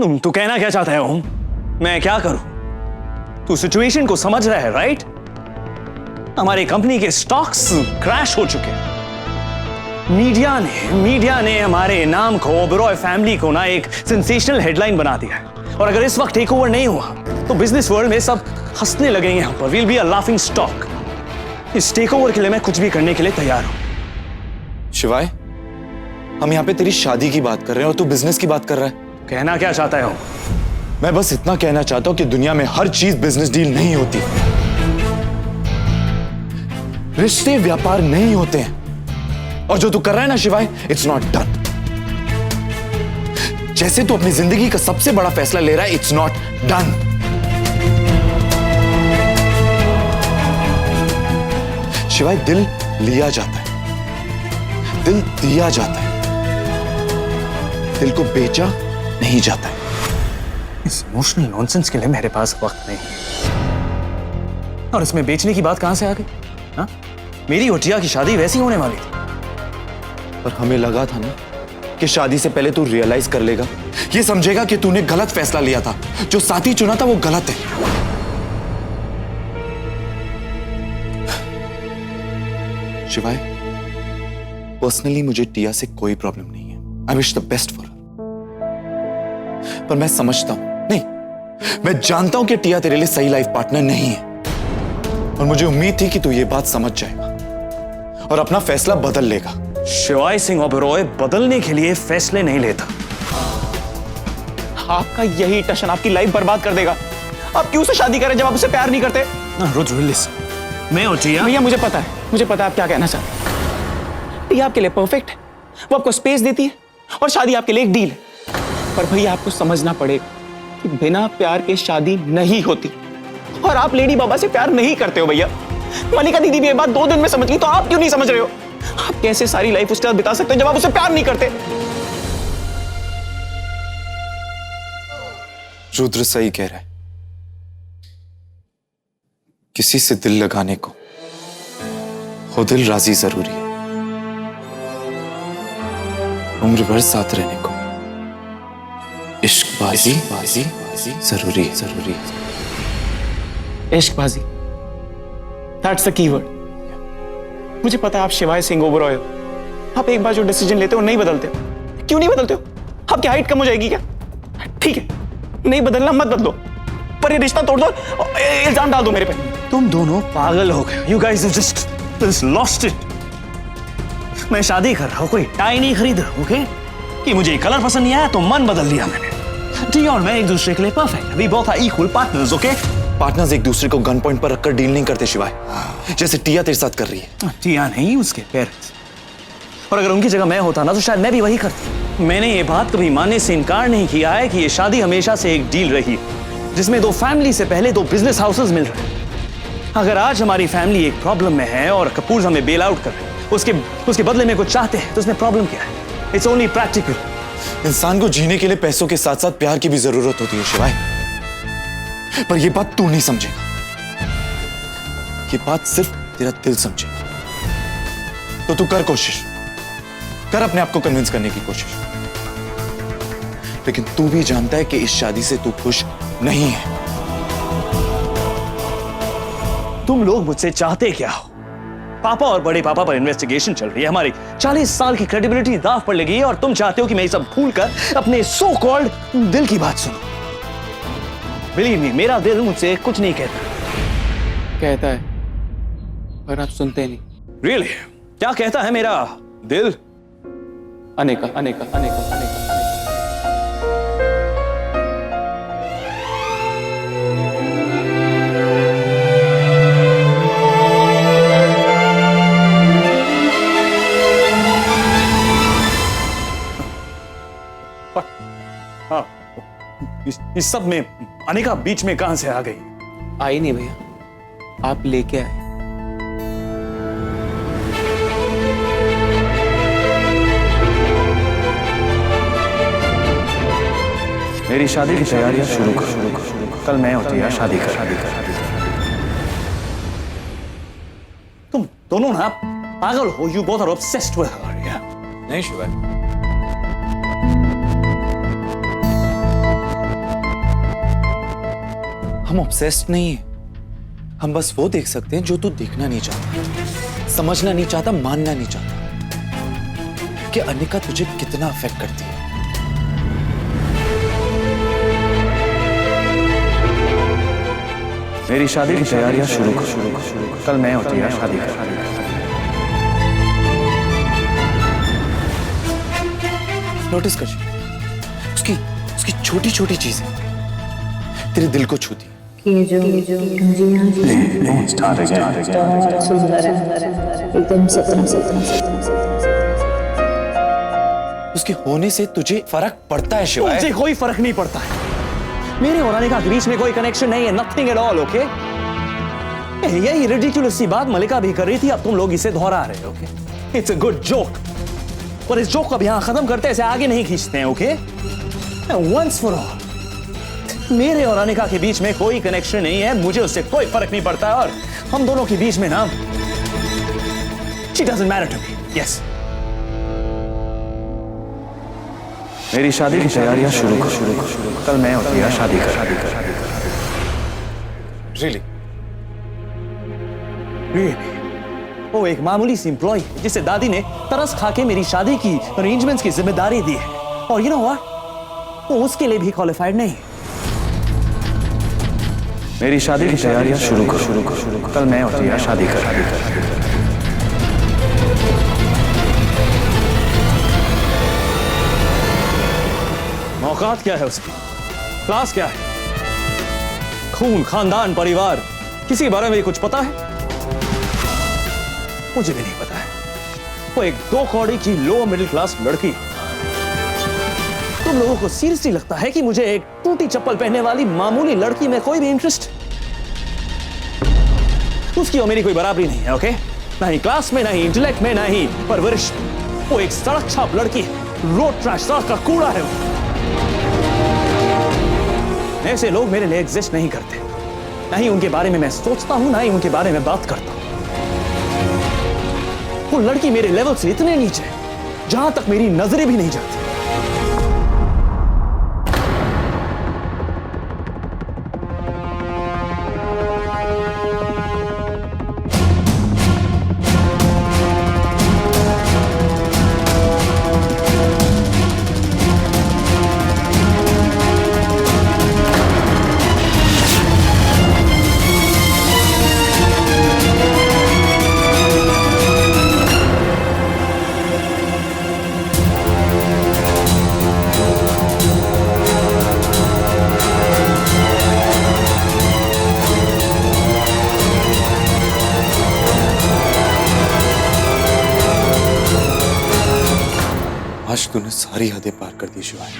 तू कहना क्या चाहता है ओम? मैं क्या करूं? तू सिचुएशन को समझ रहा है, राइट? हमारी कंपनी के स्टॉक्स क्रैश हो चुके हैं। मीडिया ने हमारे नाम को, ओबेरॉय फैमिली को ना एक सेंसेशनल हेडलाइन बना दिया है। और अगर इस वक्त टेक ओवर नहीं हुआ तो बिजनेस वर्ल्ड में सब हंसने लगेंगे हम पर। Will be a laughing stock. इस टेक ओवर के लिए मैं कुछ भी करने के लिए तैयार हूं। शिवाय, हम यहाँ पे तेरी शादी की बात कर रहे हैं और तू बिजनेस की बात कर रहा है। कहना क्या चाहता है? मैं बस इतना कहना चाहता हूं कि दुनिया में हर चीज बिजनेस डील नहीं होती। रिश्ते व्यापार नहीं होते हैं। और जो तू कर रहा है ना शिवाय, इट्स नॉट डन। जैसे तू अपनी जिंदगी का सबसे बड़ा फैसला ले रहा है, इट्स नॉट डन। शिवाय, दिल लिया जाता है, दिल दिया जाता है, दिल को बेचा नहीं जाता है। इस इमोशनल नॉनसेंस के लिए मेरे पास वक्त नहीं। और इसमें बेचने की बात कहां से आ गई? हाँ? मेरी और टिया की शादी वैसी होने वाली थी। पर हमें लगा था ना कि शादी से पहले तू रियलाइज कर लेगा, ये समझेगा कि तूने गलत फैसला लिया था। जो साथी चुना था वो गलत है। शिवाय, पर्सनली मुझे टिया से कोई प्रॉब्लम नहीं है। I wish the best for her. पर मैं समझता हूं, नहीं, मैं जानता हूं कि टिया तेरे लिए सही लाइफ पार्टनर नहीं है। और मुझे उम्मीद थी कि तू ये बात समझ जाएगा और अपना फैसला बदल लेगा। शिवाय सिंह ओबेरॉय बदलने के लिए फैसले नहीं लेता। आपका यही टशन आपकी लाइफ बर्बाद कर देगा। आप क्यों से शादी करें जब आप उससे प्यार नहीं करते? रुद्र, मैं और टिया, भैया मुझे पता है आप क्या कहना चाहते हैं। टिया आपके लिए परफेक्ट है, वो आपको स्पेस देती है और शादी आपके लिए एक डील है। पर भैया आपको समझना पड़ेगा कि बिना प्यार के शादी नहीं होती। और आप लेडी बाबा से प्यार नहीं करते हो भैया। मलिका दीदी भी ये बात 2 दिन में समझ गई, तो आप क्यों नहीं समझ रहे हो? आप कैसे सारी लाइफ उसके साथ बिता सकते हो जब आप उससे प्यार नहीं करते? रुद्र सही कह रहा है। किसी से दिल लगाने को हो दिल राजी जरूरी है। उम्र भर साथ रहने को इश्कबाजी जरूरी है। Issaqbaazi, that's the keyword. मुझे पता है आप शिवाय सिंह ओबेरॉय हो। आप एक बार जो डिसीजन लेते हो नहीं बदलते हो। क्यों नहीं बदलते हो? आपकी हाइट कम हो जाएगी क्या? ठीक है, नहीं बदलना मत बदलो, पर ये रिश्ता तोड़ दो, इल्जाम डाल दो मेरे पे। तुम दोनों पागल हो गए। You guys have just lost it. मैं शादी कर रहा हूं, कोई टाई नहीं खरीद रहा हूं, ओके? कि मुझे कलर पसंद नहीं आया तो मन बदल लिया मैंने। टिया और मैं एक दूसरे के लिए perfect. We both are equal partners, okay? Partners एक दूसरे को गन पॉइंट पर रखकर डील नहीं करते शिवाय, जैसे टिया तेरे साथ कर रही है। टिया नहीं, उसके पेरेंट्स। और अगर उनकी जगह मैं होता ना तो शायद मैं भी वही करती। मैंने ये बात कभी मानने से इनकार नहीं किया है कि ये शादी हमेशा से एक डील रही है, जिसमें 2 फैमिली से पहले 2 बिजनेस हाउसेस मिल रहे हैं। अगर आज हमारी फैमिली एक प्रॉब्लम में है और कपूर हमें बेल आउट कर रहे हैं, उसके बदले में कुछ चाहते हैं, तो इसमें प्रॉब्लम क्या है? It's only practical. इंसान को जीने के लिए पैसों के साथ साथ प्यार की भी जरूरत होती है शिवाय। पर यह बात तू नहीं समझेगा, ये बात सिर्फ तेरा दिल समझेगा। तो तू कर कोशिश, कर अपने आप को कन्विंस करने की कोशिश। लेकिन तू भी जानता है कि इस शादी से तू खुश नहीं है। तुम लोग मुझसे चाहते क्या हो? पापा और बड़े पापा पर इन्वेस्टिगेशन चल रही है। हमारी 40 साल की क्रेडिबिलिटी दांव पर लगी है और तुम चाहते हो कि मैं ये सब भूलकर अपने सो कॉल्ड दिल की बात सुनूं। बिलीव मी, मेरा दिल मुझसे कुछ नहीं कहता है, पर आप सुनते नहीं। रियली? क्या कहता है मेरा दिल? अनेका। हाँ, इस सब में अनिका बीच में कहां से आ गई? आई नहीं भैया, आप लेके आए। मेरी शादी की तैयारियां शुरू कर। कल मैं और टिया शादी कर। तुम दोनों ना पागल हो। You both are obsessed with her. नहीं शिवाय, हम ऑब्सेस्ड नहीं है, हम बस वो देख सकते हैं जो तू देखना नहीं चाहता, समझना नहीं चाहता, मानना नहीं चाहता कि अनिका तुझे कितना अफेक्ट करती है। मेरी शादी की तैयारियां शुरू कर। कल मैं और टिया शादी कर। नोटिस कर, उसकी उसकी छोटी छोटी चीजें तेरे दिल को छूती हैं। ये जो सुंदर है, एकदम सतम उसके होने से तुझे फर्क पड़ता है शिवाय? मुझे कोई फर्क नहीं पड़ता है। मेरे और अनिका के बीच में कोई कनेक्शन नहीं है, नथिंग एट ऑल, ओके? यही रिडिकुलस सी बात मलिका भी कर रही थी, अब तुम लोग इसे दोहरा रहे हो, okay? It's a good joke, पर इस जोक को अब यहां खत्म करते हैं, इसे आगे नहीं खींचते हैं, ओके? वंस फॉर ऑल, मेरे और अनिका के बीच में कोई कनेक्शन नहीं है, मुझे उससे कोई फर्क नहीं पड़ता, और हम दोनों के बीच में ना, she doesn't matter to me. Yes, मेरी शादी की तैयारियां शुरू कर। कल मैं और टिया शादी कर। रियली? वो एक मामूली सी एम्प्लॉय जिसे दादी ने तरस खा के मेरी शादी की अरेंजमेंट्स की जिम्मेदारी दी है, और यू नो व्हाट, वो उसके लिए भी क्वालिफाइड नहीं। मेरी शादी की तैयारियां शुरू कर। कल मैं और टिया शादी कर। औकात क्या है उसकी, क्लास क्या है, खून, खानदान, परिवार, किसी के बारे में कुछ पता है? मुझे भी नहीं पता है। वो एक 2 कौड़ी की लोअर मिडिल क्लास लड़की। तुम लोगों को सीरियसली लगता है कि मुझे एक टूटी चप्पल पहनने वाली मामूली लड़की में कोई भी इंटरेस्ट? उसकी और मेरी कोई बराबरी नहीं है, ओके? ना ही क्लास में, ना ही इंटेलेक्ट में, ना ही परवरिश। वो एक सड़क छाप लड़की है, रोड ट्रैश, सड़क का कूड़ा है वो। ऐसे लोग मेरे लिए एग्जिस्ट नहीं करते, ना ही उनके बारे में मैं सोचता हूं, ना ही उनके बारे में बात करता हूं। वो लड़की मेरे लेवल से इतने नीचे है जहां तक मेरी नजरें भी नहीं जाती। आज तूने सारी हदें पार कर दी शिवाय।